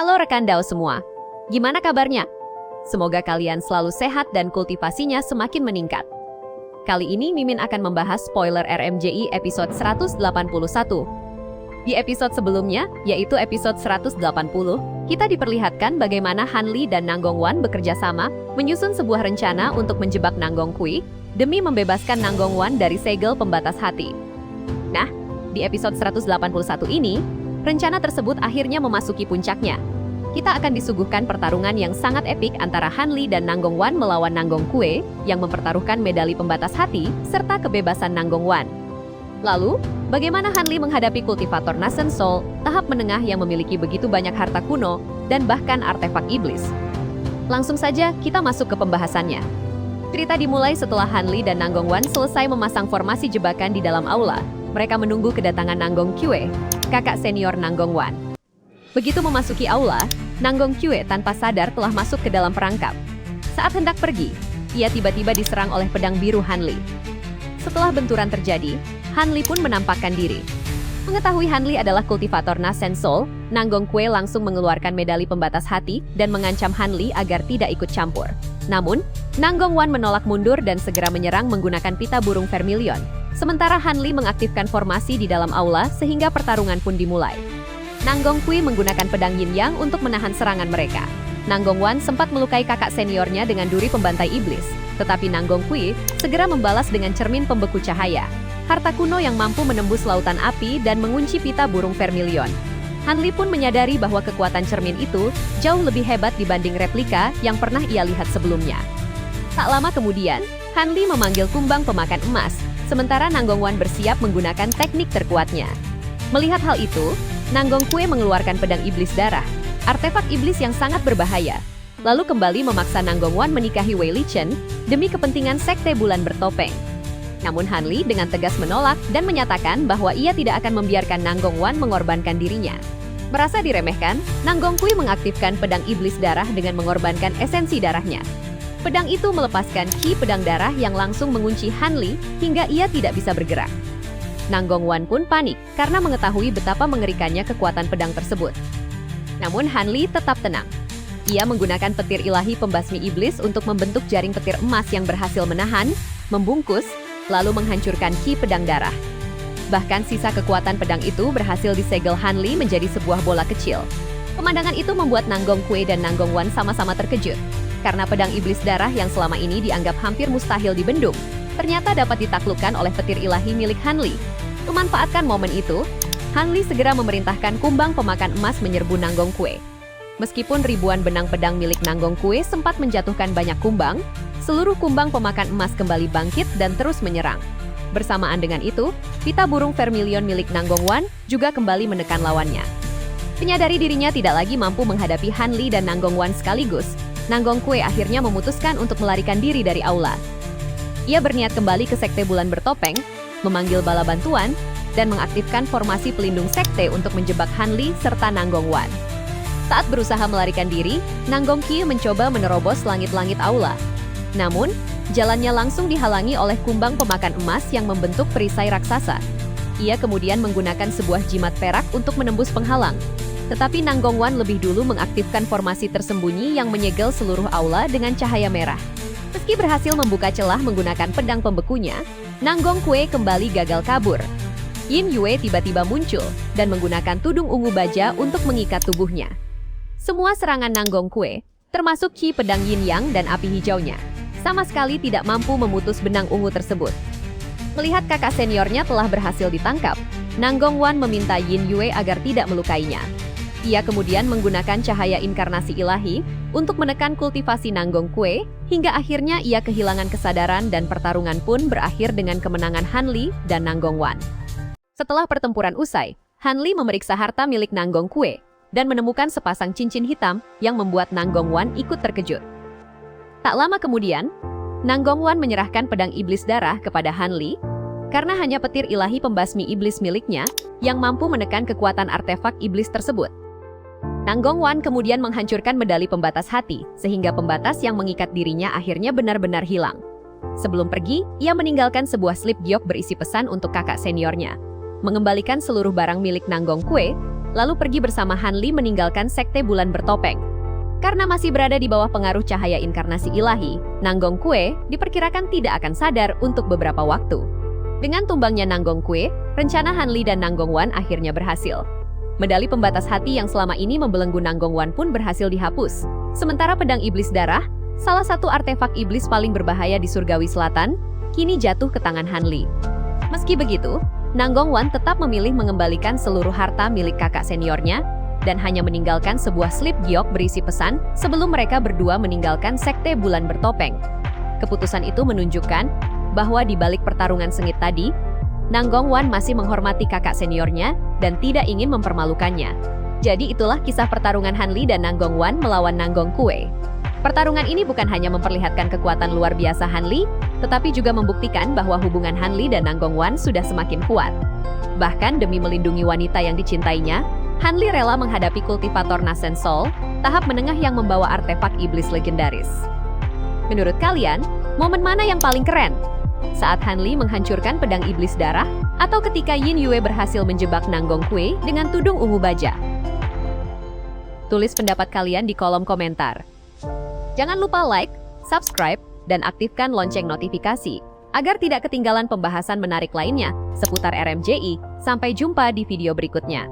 Halo rekan Dao semua, gimana kabarnya? Semoga kalian selalu sehat dan kultivasinya semakin meningkat. Kali ini Mimin akan membahas spoiler RMJI episode 181. Di episode sebelumnya, yaitu episode 180, kita diperlihatkan bagaimana Han Li dan Nanggongwan bekerja sama menyusun sebuah rencana untuk menjebak Nanggongkui demi membebaskan Nanggongwan dari segel pembatas hati. Nah, di episode 181 ini, rencana tersebut akhirnya memasuki puncaknya. Kita akan disuguhkan pertarungan yang sangat epik antara Han Li dan Nanggongwan melawan Nanggongkui yang mempertaruhkan medali pembatas hati serta kebebasan Nanggongwan. Lalu, bagaimana Han Li menghadapi kultivator Nasen Soul tahap menengah yang memiliki begitu banyak harta kuno dan bahkan artefak iblis? Langsung saja kita masuk ke pembahasannya. Cerita dimulai setelah Han Li dan Nanggongwan selesai memasang formasi jebakan di dalam aula. Mereka menunggu kedatangan Nanggongkui, kakak senior Nanggongwan. Begitu memasuki aula, Nanggongkui tanpa sadar telah masuk ke dalam perangkap. Saat hendak pergi, ia tiba-tiba diserang oleh pedang biru Han Li. Setelah benturan terjadi, Han Li pun menampakkan diri. Mengetahui Han Li adalah kultivator Nasen Soul, Nanggongkui langsung mengeluarkan medali pembatas hati dan mengancam Han Li agar tidak ikut campur. Namun, Nanggongwan menolak mundur dan segera menyerang menggunakan pita burung vermilion. Sementara Han Li mengaktifkan formasi di dalam aula sehingga pertarungan pun dimulai. Nanggongkui menggunakan pedang yin yang untuk menahan serangan mereka. Nanggongwan sempat melukai kakak seniornya dengan duri pembantai iblis, tetapi Nanggongkui segera membalas dengan cermin pembeku cahaya, harta kuno yang mampu menembus lautan api dan mengunci pita burung vermilion. Han Li pun menyadari bahwa kekuatan cermin itu jauh lebih hebat dibanding replika yang pernah ia lihat sebelumnya. Tak lama kemudian, Han Li memanggil kumbang pemakan emas, sementara Nanggongwan bersiap menggunakan teknik terkuatnya. Melihat hal itu, Nanggongkui mengeluarkan pedang iblis darah, artefak iblis yang sangat berbahaya, lalu kembali memaksa Nanggongwan menikahi Wei Lichen demi kepentingan sekte bulan bertopeng. Namun Han Li dengan tegas menolak dan menyatakan bahwa ia tidak akan membiarkan Nanggongwan mengorbankan dirinya. Merasa diremehkan, Nanggongkui mengaktifkan pedang iblis darah dengan mengorbankan esensi darahnya. Pedang itu melepaskan ki pedang darah yang langsung mengunci Han Li hingga ia tidak bisa bergerak. Nanggongwan pun panik karena mengetahui betapa mengerikannya kekuatan pedang tersebut. Namun Han Li tetap tenang. Ia menggunakan petir ilahi pembasmi iblis untuk membentuk jaring petir emas yang berhasil menahan, membungkus, lalu menghancurkan ki pedang darah. Bahkan sisa kekuatan pedang itu berhasil disegel Han Li menjadi sebuah bola kecil. Pemandangan itu membuat Nanggongkui dan Nanggongwan sama-sama terkejut, karena pedang iblis darah yang selama ini dianggap hampir mustahil dibendung, ternyata dapat ditaklukkan oleh petir ilahi milik Han Li. Memanfaatkan momen itu, Han Li segera memerintahkan kumbang pemakan emas menyerbu Nanggongkui. Meskipun ribuan benang pedang milik Nanggongkui sempat menjatuhkan banyak kumbang, seluruh kumbang pemakan emas kembali bangkit dan terus menyerang. Bersamaan dengan itu, pita burung vermilion milik Nanggongwan juga kembali menekan lawannya. Menyadari dirinya tidak lagi mampu menghadapi Han Li dan Nanggongwan sekaligus, Nanggongkui akhirnya memutuskan untuk melarikan diri dari aula. Ia berniat kembali ke sekte bulan bertopeng, memanggil bala bantuan, dan mengaktifkan formasi pelindung sekte untuk menjebak Han Li serta Nanggongwan. Saat berusaha melarikan diri, Nanggongkui mencoba menerobos langit-langit aula. Namun, jalannya langsung dihalangi oleh kumbang pemakan emas yang membentuk perisai raksasa. Ia kemudian menggunakan sebuah jimat perak untuk menembus penghalang. Tetapi Nanggongwan lebih dulu mengaktifkan formasi tersembunyi yang menyegel seluruh aula dengan cahaya merah. Meski berhasil membuka celah menggunakan pedang pembekunya, Nanggongkui kembali gagal kabur. Yin Yue tiba-tiba muncul dan menggunakan tudung ungu baja untuk mengikat tubuhnya. Semua serangan Nanggongkui, termasuk ki pedang yin yang dan api hijaunya, sama sekali tidak mampu memutus benang ungu tersebut. Melihat kakak seniornya telah berhasil ditangkap, Nanggongwan meminta Yin Yue agar tidak melukainya. Ia kemudian menggunakan cahaya inkarnasi ilahi untuk menekan kultivasi Nanggongkui, hingga akhirnya ia kehilangan kesadaran dan pertarungan pun berakhir dengan kemenangan Han Li dan Nanggongwan. Setelah pertempuran usai, Han Li memeriksa harta milik Nanggongkui dan menemukan sepasang cincin hitam yang membuat Nanggongwan ikut terkejut. Tak lama kemudian, Nanggongwan menyerahkan pedang iblis darah kepada Han Li karena hanya petir ilahi pembasmi iblis miliknya yang mampu menekan kekuatan artefak iblis tersebut. Nanggongwan kemudian menghancurkan medali pembatas hati, sehingga pembatas yang mengikat dirinya akhirnya benar-benar hilang. Sebelum pergi, ia meninggalkan sebuah slip giok berisi pesan untuk kakak seniornya, mengembalikan seluruh barang milik Nanggongkui, lalu pergi bersama Han Li meninggalkan sekte bulan bertopeng. Karena masih berada di bawah pengaruh cahaya inkarnasi ilahi, Nanggong Kue diperkirakan tidak akan sadar untuk beberapa waktu. Dengan tumbangnya Nanggong Kue, rencana Han Li dan Nanggong Wan akhirnya berhasil. Medali pembatas hati yang selama ini membelenggu Nanggong Wan pun berhasil dihapus. Sementara pedang iblis darah, salah satu artefak iblis paling berbahaya di Surgawi Selatan, kini jatuh ke tangan Han Li. Meski begitu, Nanggong Wan tetap memilih mengembalikan seluruh harta milik kakak seniornya dan hanya meninggalkan sebuah slip giok berisi pesan sebelum mereka berdua meninggalkan sekte bulan bertopeng. Keputusan itu menunjukkan bahwa di balik pertarungan sengit tadi, Nanggong Wan masih menghormati kakak seniornya dan tidak ingin mempermalukannya. Jadi itulah kisah pertarungan Han Li dan Nanggong Wan melawan Nanggong Kue. Pertarungan ini bukan hanya memperlihatkan kekuatan luar biasa Han Li, tetapi juga membuktikan bahwa hubungan Han Li dan Nanggong Wan sudah semakin kuat. Bahkan demi melindungi wanita yang dicintainya, Han Li rela menghadapi kultivator Nasen Sol, tahap menengah yang membawa artefak iblis legendaris. Menurut kalian, momen mana yang paling keren? Saat Han Li menghancurkan pedang iblis darah, atau ketika Yin Yue berhasil menjebak Nanggong Kue dengan tudung ungu baja? Tulis pendapat kalian di kolom komentar. Jangan lupa like, subscribe, dan aktifkan lonceng notifikasi agar tidak ketinggalan pembahasan menarik lainnya seputar RMJI. Sampai jumpa di video berikutnya.